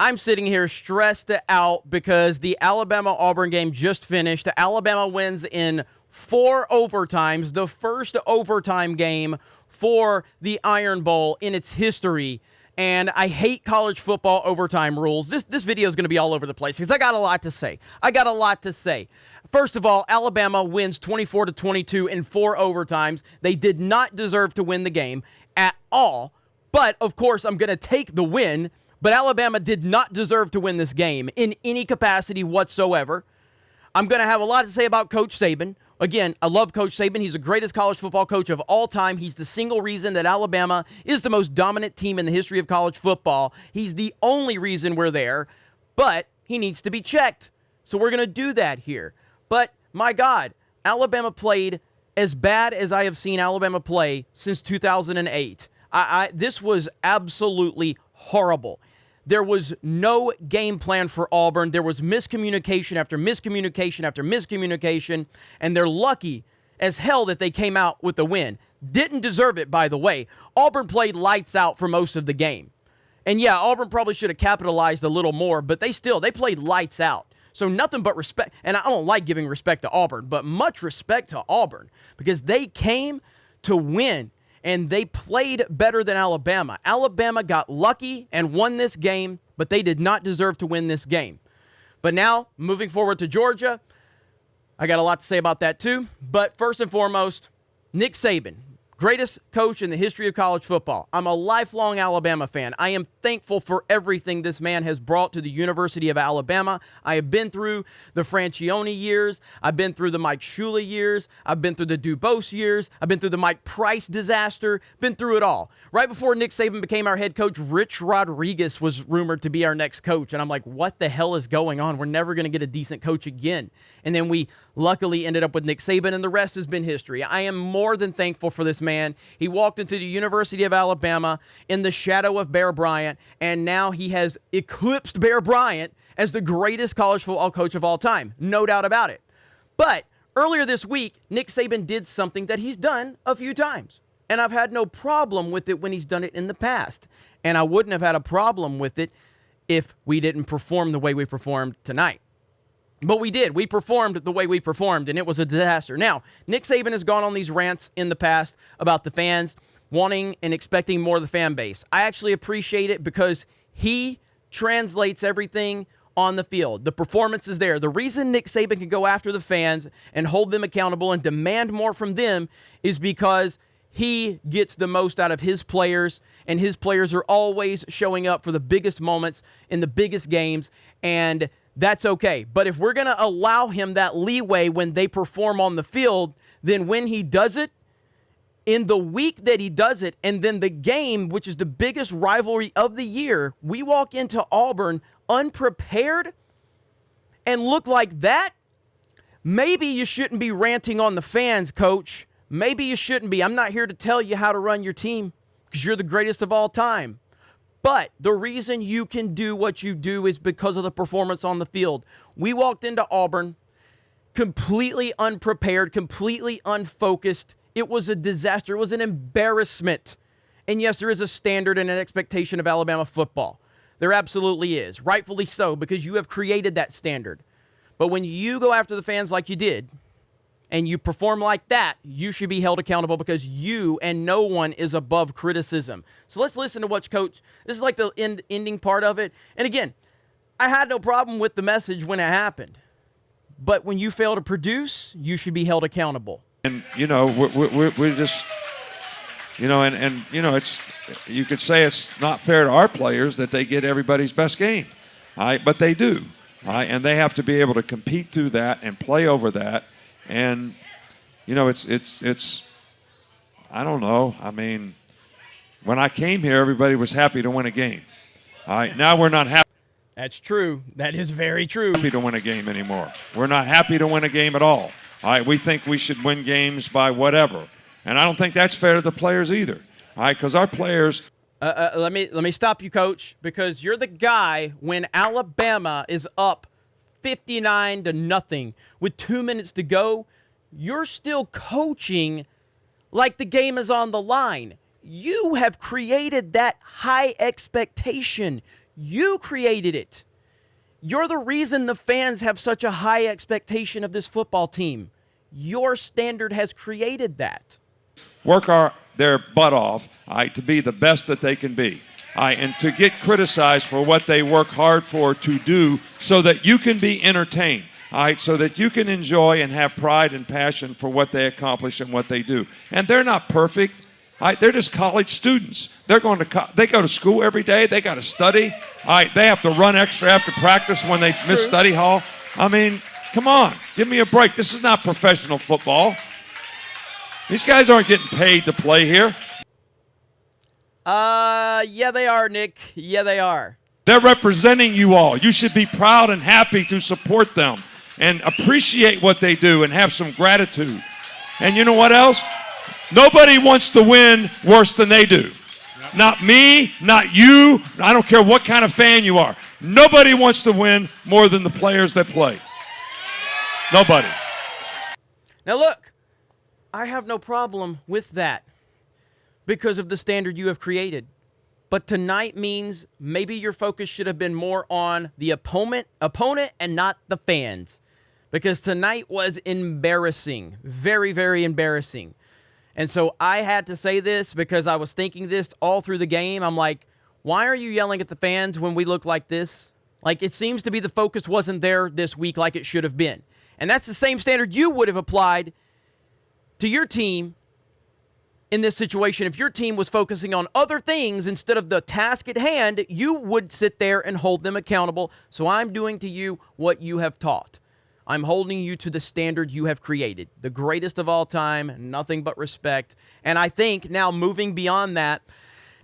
I'm sitting here stressed out because the Alabama-Auburn game just finished. Alabama wins in 4 overtimes, the first overtime game for the Iron Bowl in its history. And I hate college football overtime rules. This video is going to be all over the place because I got a lot to say. First of all, Alabama wins 24-22 in 4 overtimes. They did not deserve to win the game at all. But, of course, I'm going to take the win. But Alabama did not deserve to win this game in any capacity whatsoever. I'm going to have a lot to say about Coach Saban. Again, I love Coach Saban. He's the greatest college football coach of all time. He's the single reason that Alabama is the most dominant team in the history of college football. He's the only reason we're there, but he needs to be checked. So we're going to do that here. But, my God, Alabama played as bad as I have seen Alabama play since 2008. This was absolutely horrible. There was no game plan for Auburn. There was miscommunication after miscommunication after miscommunication, and they're lucky as hell that they came out with the win. Didn't deserve it, by the way. Auburn played lights out for most of the game. And yeah, Auburn probably should have capitalized a little more, but they played lights out. So nothing but respect. And I don't like giving respect to Auburn, but much respect to Auburn because they came to win. And they played better than Alabama. Alabama got lucky and won this game, but they did not deserve to win this game. But now, moving forward to Georgia, I got a lot to say about that too. But first and foremost, Nick Saban, greatest coach in the history of college football. I'm a lifelong Alabama fan. I am thankful for everything this man has brought to the University of Alabama. I have been through the Francione years. I've been through the Mike Shula years. I've been through the Dubose years. I've been through the Mike Price disaster. Been through it all. Right before Nick Saban became our head coach, Rich Rodriguez was rumored to be our next coach. And I'm like, what the hell is going on? We're never going to get a decent coach again. And then we luckily ended up with Nick Saban, and the rest has been history. I am more than thankful for this man. He walked into the University of Alabama in the shadow of Bear Bryant, and now he has eclipsed Bear Bryant as the greatest college football coach of all time. No doubt about it. But earlier this week, Nick Saban did something that he's done a few times, and I've had no problem with it when he's done it in the past. And I wouldn't have had a problem with it if we didn't perform the way we performed tonight. But we did. We performed the way we performed, and it was a disaster. Now, Nick Saban has gone on these rants in the past about the fans wanting and expecting more of the fan base. I actually appreciate it because he translates everything on the field. The performance is there. The reason Nick Saban can go after the fans and hold them accountable and demand more from them is because he gets the most out of his players, and his players are always showing up for the biggest moments in the biggest games, and that's okay. But if we're going to allow him that leeway when they perform on the field, then when he does it, in the week that he does it, and then the game, which is the biggest rivalry of the year, we walk into Auburn unprepared and look like that, maybe you shouldn't be ranting on the fans, coach. Maybe you shouldn't be. I'm not here to tell you how to run your team because you're the greatest of all time. But the reason you can do what you do is because of the performance on the field. We walked into Auburn completely unprepared, completely unfocused. It was a disaster. It was an embarrassment. And yes, there is a standard and an expectation of Alabama football. There absolutely is. Rightfully so, because you have created that standard. But when you go after the fans like you did, and you perform like that, you should be held accountable because you and no one is above criticism. So let's listen to what Coach, this is like the ending part of it. And again, I had no problem with the message when it happened. But when you fail to produce, you should be held accountable. And, you know, we're just, you know, and you know, it's, you could say it's not fair to our players that they get everybody's best game. But they do. And they have to be able to compete through that and play over that. And, you know, it's I don't know. I mean, when I came here, everybody was happy to win a game. All right, now we're not happy. That's true. That is very true. Happy to win a game anymore. We're not happy to win a game at all. All right, we think we should win games by whatever. And I don't think that's fair to the players either. All right, because our players. Let me stop you, Coach, because you're the guy when Alabama is up 59-0 with 2 minutes to go, you're still coaching like the game is on the line. You have created that high expectation. You created it. You're the reason the fans have such a high expectation of this football team. Your standard has created that. Work their butt off, all right, to be the best that they can be. And to get criticized for what they work hard for to do so that you can be entertained, all right, so that you can enjoy and have pride and passion for what they accomplish and what they do. And they're not perfect. All right, they're just college students. They go to school every day. They got to study. All right, they have to run extra after practice when they miss study hall. I mean, come on, give me a break. This is not professional football. These guys aren't getting paid to play here. Yeah, they are, Nick. Yeah, they are. They're representing you all. You should be proud and happy to support them and appreciate what they do and have some gratitude. And you know what else? Nobody wants to win worse than they do. Yep. Not me, not you. I don't care what kind of fan you are. Nobody wants to win more than the players that play. Nobody. Now look, I have no problem with that because of the standard you have created. But tonight means maybe your focus should have been more on the opponent and not the fans. Because tonight was embarrassing. Very, very embarrassing. And so I had to say this because I was thinking this all through the game. I'm like, why are you yelling at the fans when we look like this? Like, it seems to be the focus wasn't there this week like it should have been. And that's the same standard you would have applied to your team in this situation. If your team was focusing on other things instead of the task at hand, you would sit there and hold them accountable. So I'm doing to you what you have taught. I'm holding you to the standard you have created, the greatest of all time, nothing but respect. And I think now moving beyond that,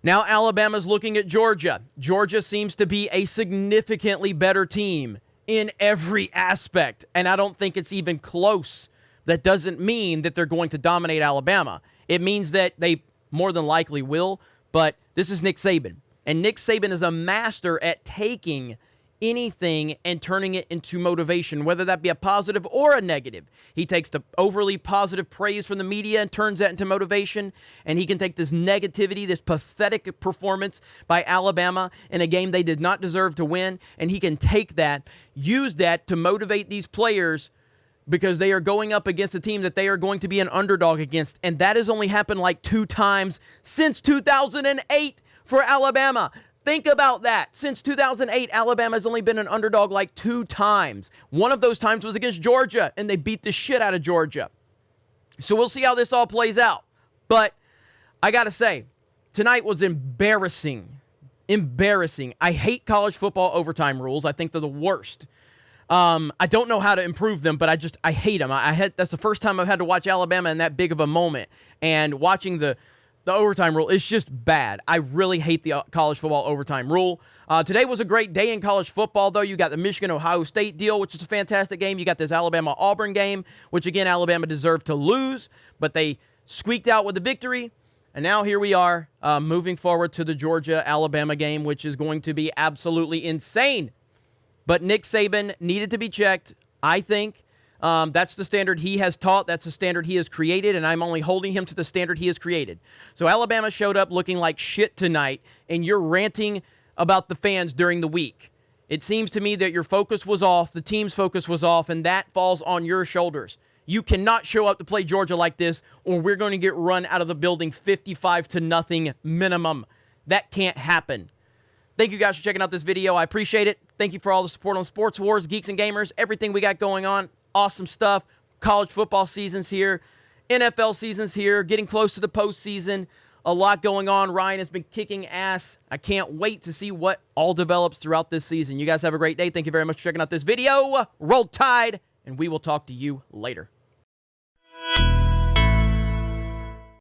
now Alabama's looking at Georgia. Georgia seems to be a significantly better team in every aspect, and I don't think it's even close. That doesn't mean that they're going to dominate Alabama. It means that they more than likely will, but this is Nick Saban. And Nick Saban is a master at taking anything and turning it into motivation, whether that be a positive or a negative. He takes the overly positive praise from the media and turns that into motivation, and he can take this negativity, this pathetic performance by Alabama in a game they did not deserve to win, and he can take that, use that to motivate these players because they are going up against a team that they are going to be an underdog against, and that has only happened like 2 times since 2008 for Alabama. Think about that. Since 2008, Alabama has only been an underdog like 2 times. One of those times was against Georgia, and they beat the shit out of Georgia. So we'll see how this all plays out. But I got to say, tonight was embarrassing. Embarrassing. I hate college football overtime rules. I think they're the worst. I don't know how to improve them, but I hate them. That's the first time I've had to watch Alabama in that big of a moment. And watching the overtime rule is just bad. I really hate the college football overtime rule. Today was a great day in college football, though. You got the Michigan-Ohio State deal, which is a fantastic game. You got this Alabama-Auburn game, which, again, Alabama deserved to lose, but they squeaked out with the victory. And now here we are moving forward to the Georgia-Alabama game, which is going to be absolutely insane. But Nick Saban needed to be checked, I think. That's the standard he has taught. That's the standard he has created, and I'm only holding him to the standard he has created. So Alabama showed up looking like shit tonight, and you're ranting about the fans during the week. It seems to me that your focus was off, the team's focus was off, and that falls on your shoulders. You cannot show up to play Georgia like this, or we're going to get run out of the building 55-0 minimum. That can't happen. Thank you guys for checking out this video. I appreciate it. Thank you for all the support on Sports Wars, Geeks and Gamers, everything we got going on. Awesome stuff. College football season's here. NFL season's here. Getting close to the postseason. A lot going on. Ryan has been kicking ass. I can't wait to see what all develops throughout this season. You guys have a great day. Thank you very much for checking out this video. Roll Tide, and we will talk to you later.